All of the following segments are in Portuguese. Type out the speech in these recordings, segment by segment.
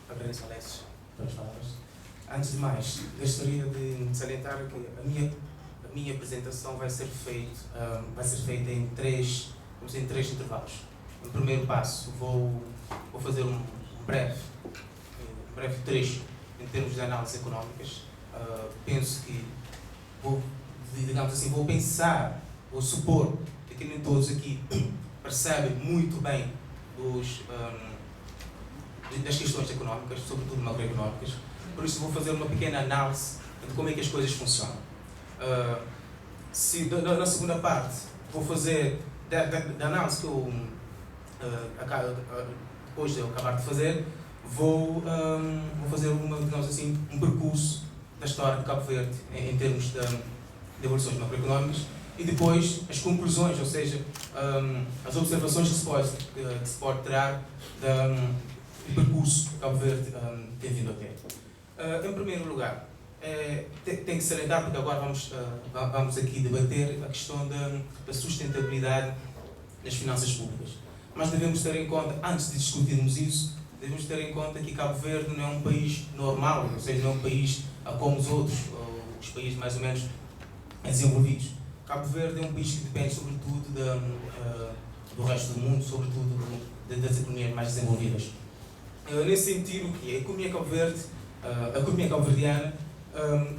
agradeço, Alex, pelas palavras. Antes de mais, gostaria de salientar que a minha apresentação vai ser feita em três intervalos. No primeiro passo, vou fazer um breve trecho em termos de análises económicas. Penso que vou pensar, vou supor que nem todos aqui percebem muito bem das questões económicas, sobretudo macroeconómicas. Por isso vou fazer uma pequena análise de como é que as coisas funcionam. Na segunda parte vou fazer da análise que eu depois de eu acabar de fazer, vou fazer um percurso da história de Cabo Verde em termos de evoluções macroeconómicas e depois as conclusões, ou seja, as observações que se pode tirar do percurso que Cabo Verde tem vindo a ter. Em primeiro lugar, tem que salientar, porque agora vamos aqui debater a questão da sustentabilidade das finanças públicas. Mas devemos ter em conta, antes de discutirmos isso, devemos ter em conta que Cabo Verde não é um país normal, ou seja, não é um país como os outros, os países mais ou menos desenvolvidos. Cabo Verde é um país que depende sobretudo do resto do mundo, sobretudo das economias mais desenvolvidas. Nesse sentido, que a economia cabo-verdiana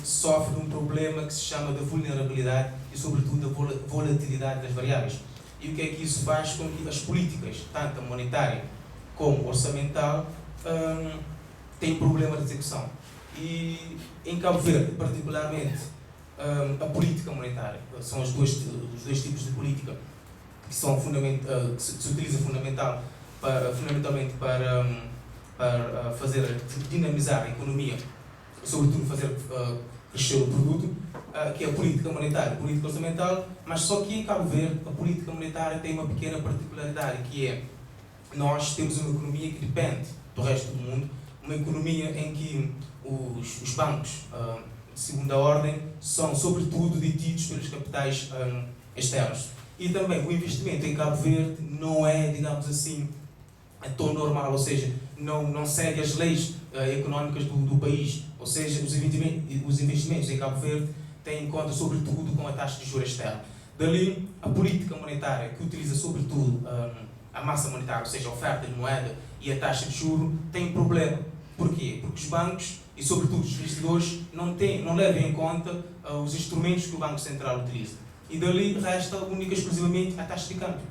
sofre de um problema que se chama de vulnerabilidade e sobretudo da volatilidade das variáveis. E o que é que isso faz com que as políticas, tanto a monetária como orçamental, têm problema de execução. E em Cabo Verde, particularmente, a política monetária, são os dois tipos de política que se utiliza fundamentalmente para fazer dinamizar a economia, sobretudo fazer crescer o produto, que é a política monetária, a política orçamental, mas só que em Cabo Verde a política monetária tem uma pequena particularidade, que é nós temos uma economia que depende do resto do mundo, uma economia em que os bancos de segunda ordem são sobretudo detidos pelos capitais externos. E também o investimento em Cabo Verde não é, digamos assim, tão normal, ou seja, não segue as leis económicas do país, ou seja, os investimentos em Cabo Verde têm em conta sobretudo com a taxa de juros externa. Dali, a política monetária, que utiliza sobretudo a massa monetária, ou seja, a oferta de moeda e a taxa de juros, tem problema. Porquê? Porque os bancos e sobretudo os investidores não levam em conta os instrumentos que o Banco Central utiliza. E dali resta única e exclusivamente a taxa de câmbio.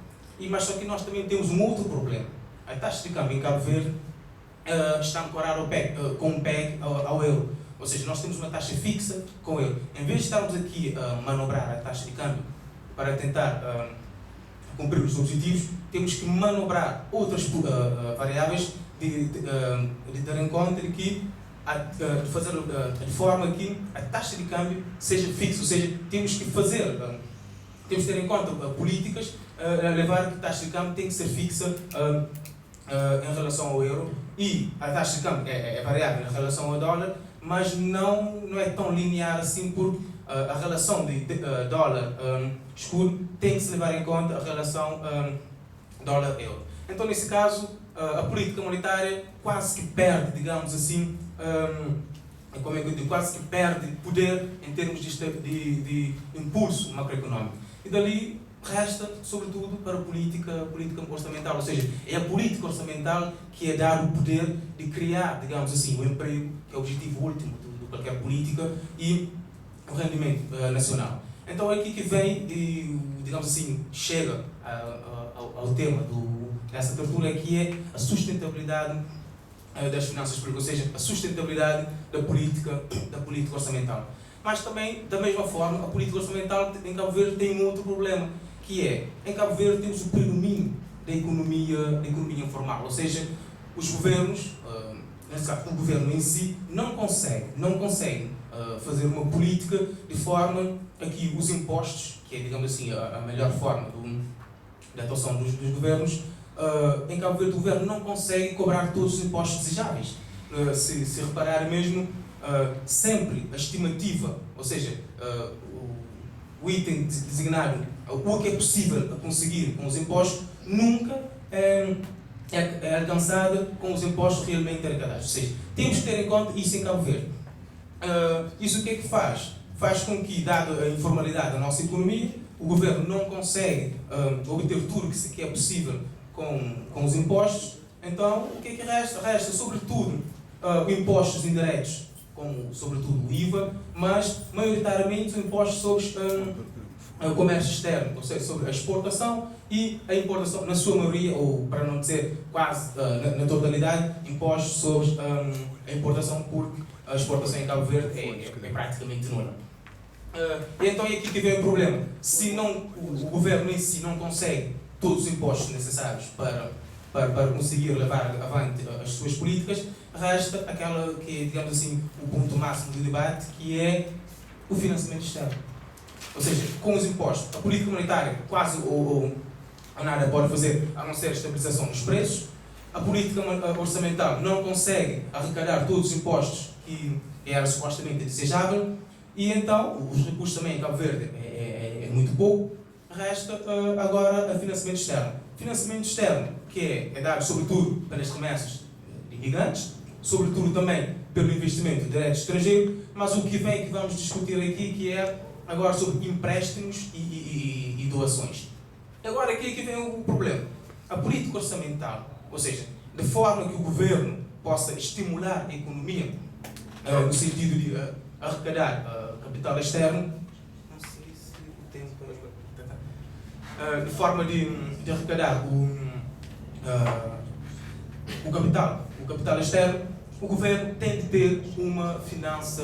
Mas só que nós também temos um outro problema. A taxa de câmbio em Cabo Verde está ancorada com um PEG ao euro. Ou seja, nós temos uma taxa fixa com o euro. Em vez de estarmos aqui a manobrar a taxa de câmbio para tentar cumprir os objetivos, temos que manobrar outras variáveis de ter em conta de fazer de forma que a taxa de câmbio seja fixa. Ou seja, temos que ter em conta políticas a levar que a taxa de câmbio tem que ser fixa em relação ao euro, e a taxa de câmbio é variável em relação ao dólar, mas não é tão linear assim, porque a relação de dólar escuro tem que se levar em conta a relação dólar-euro. Então, nesse caso, a política monetária quase que perde, digamos assim, quase que perde poder em termos de impulso macroeconómico. E dali resta, sobretudo, para a política orçamental, ou seja, é a política orçamental que é dar o poder de criar, digamos assim, o emprego, que é o objetivo último de qualquer política, e o rendimento nacional. Então é aqui que vem, digamos assim, chega ao tema dessa tertúlia, que é a sustentabilidade das finanças públicas, ou seja, a sustentabilidade da política orçamental. Mas também, da mesma forma, a política orçamental em Cabo Verde tem um outro problema, que é, em Cabo Verde temos o predomínio da economia informal, ou seja, os governos, nesse caso o governo em si, não consegue fazer uma política de forma a que os impostos, que é, digamos assim, a melhor forma de atuação dos governos, em Cabo Verde o governo não consegue cobrar todos os impostos desejáveis. Se reparar mesmo, sempre a estimativa, ou seja, o item designado, o que é possível a conseguir com os impostos, nunca é alcançada com os impostos realmente arrecadados. Ou seja, temos que ter em conta isso em Cabo Verde. Isso o que é que faz? Faz com que, dada a informalidade da nossa economia, o governo não consegue obter tudo o que é possível com os impostos. Então, o que é que resta? Resta, sobretudo, impostos indiretos, como, sobretudo, o IVA, mas, maioritariamente, os impostos sobre o comércio externo, ou seja, sobre a exportação e a importação, na sua maioria, ou para não dizer quase na totalidade, impostos sobre a importação, porque a exportação em Cabo Verde é praticamente nula. E então é aqui que vem o problema. Se o governo em si não consegue todos os impostos necessários para conseguir levar avante as suas políticas, resta aquela que é, digamos assim, o ponto máximo do debate, que é o financiamento externo. Ou seja, com os impostos, a política monetária quase ou nada pode fazer, a não ser a estabilização dos preços. A política orçamental não consegue arrecadar todos os impostos que era supostamente desejável. E então, os recursos também em Cabo Verde é muito pouco. Resta agora o financiamento externo. Financiamento externo que é dado sobretudo pelas remessas de gigantes, sobretudo também pelo investimento direto estrangeiro, mas o que vem que vamos discutir aqui que é agora sobre empréstimos e doações. Agora aqui é que vem o problema. A política orçamental, ou seja, de forma que o governo possa estimular a economia no sentido de arrecadar capital externo, não sei se o tempo de forma de arrecadar o capital externo, o governo tem de ter uma finança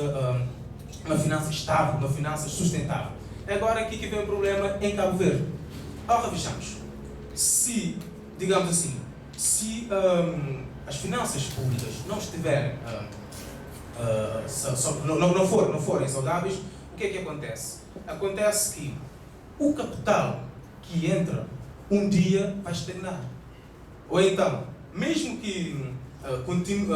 estável, uma finança sustentável. Agora aqui que vem o problema em Cabo Verde. Ora, vejamos, se, digamos assim, se as finanças públicas não estiverem não forem saudáveis, o que é que acontece? Acontece que o capital que entra um dia vai estagnar. Ou então, mesmo que continue,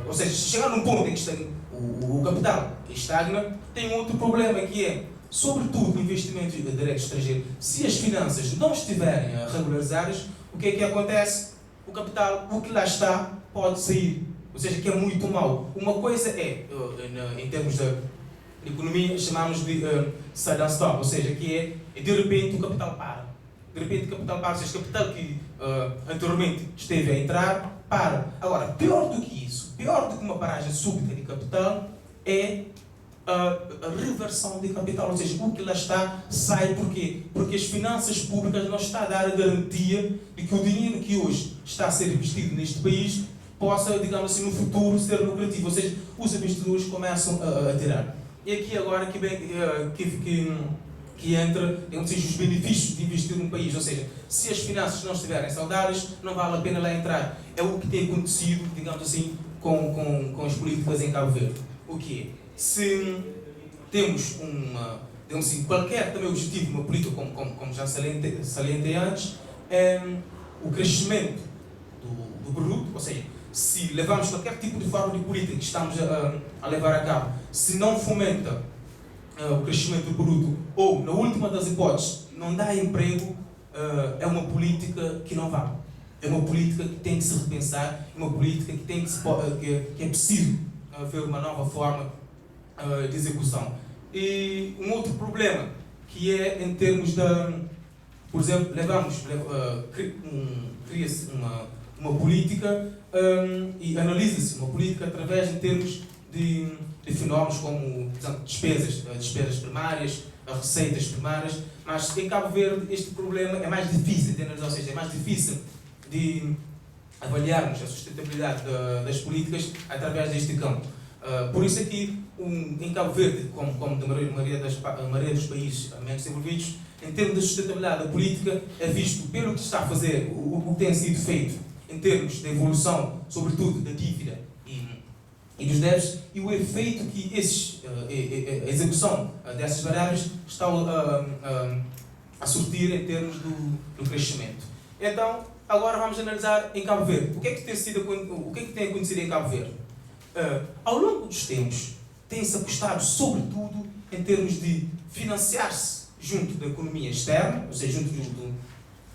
ou seja, se chegar num ponto em que o capital estagna, tem outro problema que é, sobretudo, o investimento direto estrangeiro. Se as finanças não estiverem regularizadas, o que é que acontece? O capital, o que lá está, pode sair. Ou seja, que é muito mau. Uma coisa é, em termos de economia, chamamos de sudden stop, ou seja, que é de repente o capital para. De repente o capital para, ou seja, o capital que anteriormente esteve a entrar, para. Agora, pior do que isso, pior do que uma paragem súbita de capital, é a reversão de capital, ou seja, o que lá está sai. Porquê? Porque as finanças públicas não estão a dar a garantia de que o dinheiro que hoje está a ser investido neste país possa, digamos assim, no futuro ser lucrativo, ou seja, os investidores começam a tirar. E aqui agora que entra, digamos assim, os benefícios de investir num país, ou seja, se as finanças não estiverem saudáveis, não vale a pena lá entrar. É o que tem acontecido, digamos assim, com as políticas em Cabo Verde. O quê? Se temos digamos assim, qualquer também objetivo de uma política, como já salientei antes, é o crescimento do produto, ou seja, se levamos qualquer tipo de forma de política que estamos a levar a cabo, se não fomenta o crescimento do produto, ou, na última das hipóteses, não dá emprego, é uma política que não vale. É uma política que tem que se repensar, é uma política que, que é preciso haver uma nova forma de execução. E um outro problema, que é em termos da... Por exemplo, cria-se uma política e analisa-se uma política através em termos de fenómenos como, por exemplo, despesas primárias, receitas primárias, mas em Cabo Verde este problema é mais difícil de analisar, ou seja, é mais difícil de avaliarmos a sustentabilidade das políticas através deste campo. Por isso aqui, em Cabo Verde, como na maioria dos países menos desenvolvidos, em termos de sustentabilidade da política, é visto pelo que se está a fazer, o que tem sido feito em termos de evolução, sobretudo da dívida e dos débitos, e o efeito que a execução dessas variáveis está a surtir em termos do crescimento. Então, agora vamos analisar em Cabo Verde. O que é que tem acontecido em Cabo Verde? Ao longo dos tempos, tem-se apostado sobretudo em termos de financiar-se junto da economia externa, ou seja, junto do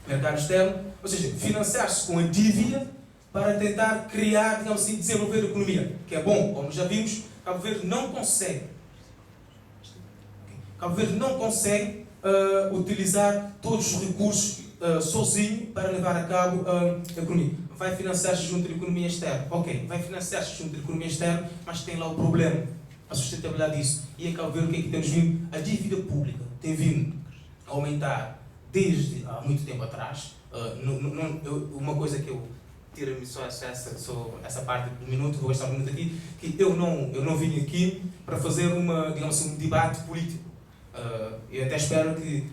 mercado externo, Ou seja, financiar-se com a dívida para tentar criar, digamos assim, desenvolver a economia. Que é bom, como já vimos, Cabo Verde não consegue. Cabo Verde não consegue utilizar todos os recursos sozinho para levar a cabo a economia. Vai financiar-se junto da economia externa. Ok, vai financiar-se junto da economia externa, mas tem lá o problema, a sustentabilidade disso. E em Cabo Verde o que é que temos vindo? A dívida pública tem vindo a aumentar desde há muito tempo atrás. Uma coisa que eu tiro-me só essa parte do minuto, vou gastar um minuto aqui, que eu não vim aqui para fazer digamos, um debate político. Eu até espero que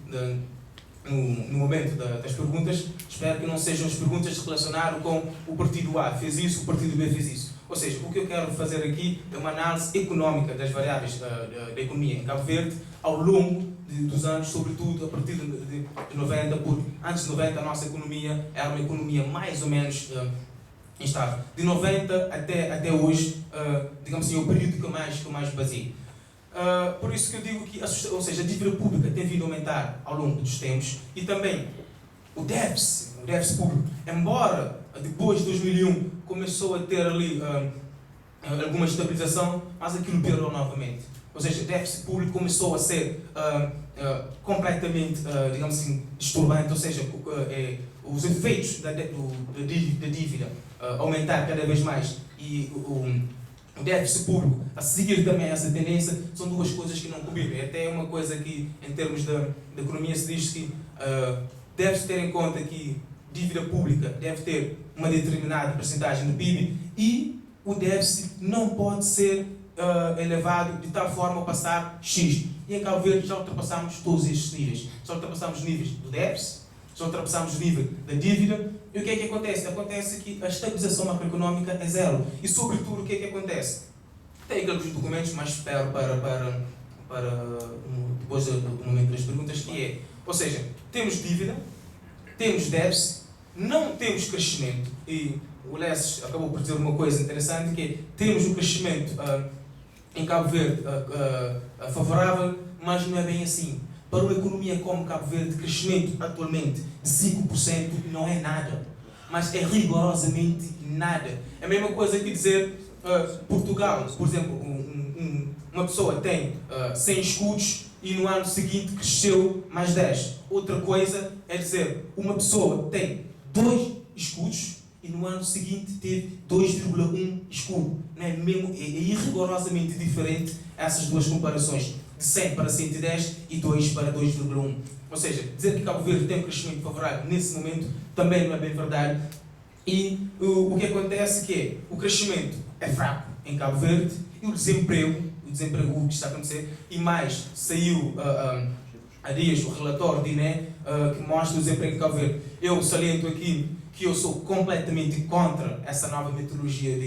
no momento das perguntas, espero que não sejam as perguntas relacionadas com o partido A fez isso, o partido B fez isso. Ou seja, o que eu quero fazer aqui é uma análise económica das variáveis da economia em Cabo Verde ao longo dos anos, sobretudo a partir de 90, porque antes de 90 a nossa economia era uma economia mais ou menos instável. De 90 até hoje, digamos assim, é o período que eu mais baseio. Por isso que eu digo que ou seja, a dívida pública tem vindo a aumentar ao longo dos tempos e também o déficit público, embora depois de 2001 começou a ter ali alguma estabilização, mas aquilo piorou novamente. Ou seja, o déficit público começou a ser completamente, digamos assim, disturbante, ou seja, os efeitos da dívida aumentar cada vez mais e o déficit público a seguir também essa tendência, são duas coisas que não combinam. É até uma coisa que, em termos da economia, se diz que deve-se ter em conta que dívida pública deve ter uma determinada percentagem do PIB e o déficit não pode ser elevado de tal forma a passar X. E em Cabo Verde já ultrapassamos todos estes níveis. Já ultrapassamos os níveis do déficit, já ultrapassamos o nível da dívida. E o que é que acontece? Acontece que a estabilização macroeconómica é zero. E, sobretudo, o que é que acontece? Tem aqueles documentos, mas espero para depois do momento das perguntas, que é, ou seja, temos dívida, temos déficit, não temos crescimento. E o Lesses acabou por dizer uma coisa interessante, que é, temos um crescimento em Cabo Verde favorável, mas não é bem assim. Para uma economia como Cabo Verde, crescimento atualmente de 5% não é nada, mas é rigorosamente nada. É a mesma coisa que dizer Portugal, por exemplo, uma pessoa tem 100 escudos e no ano seguinte cresceu mais 10. Outra coisa é dizer, uma pessoa tem 2 escudos e no ano seguinte teve 2,1 escudo. Não é mesmo? É rigorosamente diferente essas duas comparações. De 100 para 110 e 2 para 2,1. Ou seja, dizer que Cabo Verde tem um crescimento favorável nesse momento também não é bem verdade. E o que acontece que é, o crescimento é fraco em Cabo Verde e o desemprego que está a acontecer, e mais, saiu há dias o relatório do INE que mostra o desemprego em Cabo Verde. Eu saliento aqui que eu sou completamente contra essa nova metodologia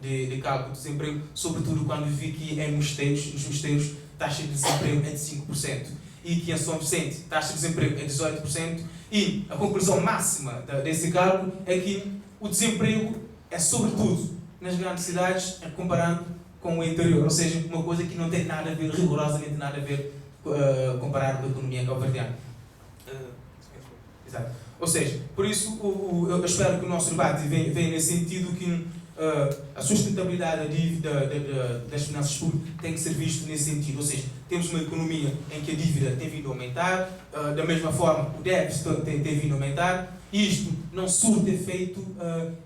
de cálculo de desemprego, sobretudo quando vivi aqui em Mosteiros, nos Mosteiros, taxa de desemprego é de 5%, e que em São Vicente, taxa de desemprego é de 18%, e a conclusão máxima desse cálculo é que o desemprego é sobretudo nas grandes cidades, comparando com o interior, ou seja, uma coisa que não tem nada a ver, rigorosamente nada a ver, comparado com a economia cabo-verdiana. Exato. Ou seja, por isso eu espero que o nosso debate venha nesse sentido, que a sustentabilidade da dívida das finanças públicas tem que ser visto nesse sentido. Ou seja, temos uma economia em que a dívida tem vindo a aumentar, da mesma forma o déficit tem vindo a aumentar, e isto não surte efeito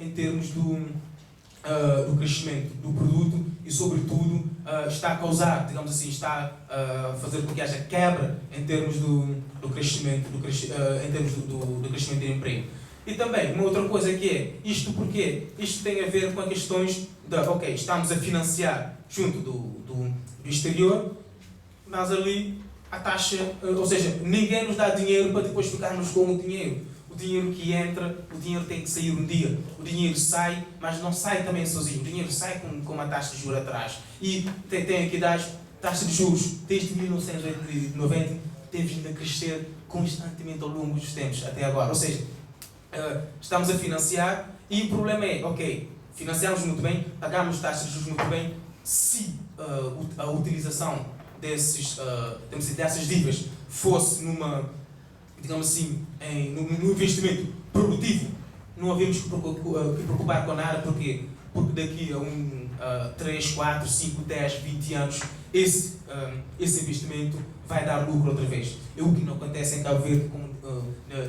em termos do crescimento do produto e, sobretudo, está a causar, digamos assim, está a fazer com que haja quebra em termos do crescimento, em termos do crescimento do emprego. E também, uma outra coisa que é, isto porque isto tem a ver com as questões ok, estamos a financiar junto do exterior, mas ali a taxa, ou seja, ninguém nos dá dinheiro para depois ficarmos com o dinheiro. O dinheiro que entra, o dinheiro tem que sair um dia. O dinheiro sai, mas não sai também sozinho. O dinheiro sai com uma taxa de juros atrás. E tem aqui taxa de juros, desde 1990, tem vindo a crescer constantemente ao longo dos tempos, até agora. Ou seja, estamos a financiar e o problema é, ok, financiamos muito bem, pagamos taxas de juros muito bem, se a utilização dessas dívidas fosse digamos assim, no investimento produtivo. Não havemos que preocupar com nada, porque daqui a 3, 4, 5, 10, 20 anos esse investimento vai dar lucro outra vez. É o que não acontece em Cabo Verde, como,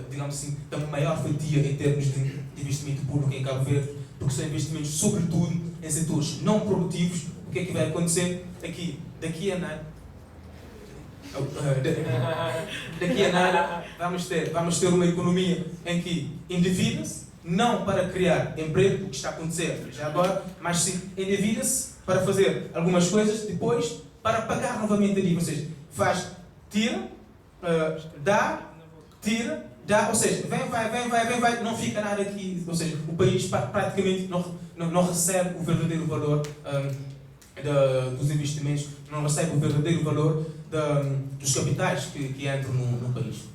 digamos assim, a maior fatia em termos de investimento público em Cabo Verde, porque são investimentos sobretudo em setores não produtivos. O que é que vai acontecer aqui? Daqui a nada vamos ter uma economia em que endivida-se, não para criar emprego, o que está a acontecer já agora, mas sim endivida-se para fazer algumas coisas, depois para pagar novamente a dívida. Ou seja, tira, dá, ou seja, vai, não fica nada aqui. Ou seja, o país praticamente não recebe o verdadeiro valor dos investimentos, não recebe o verdadeiro valor dos capitais que entram no país.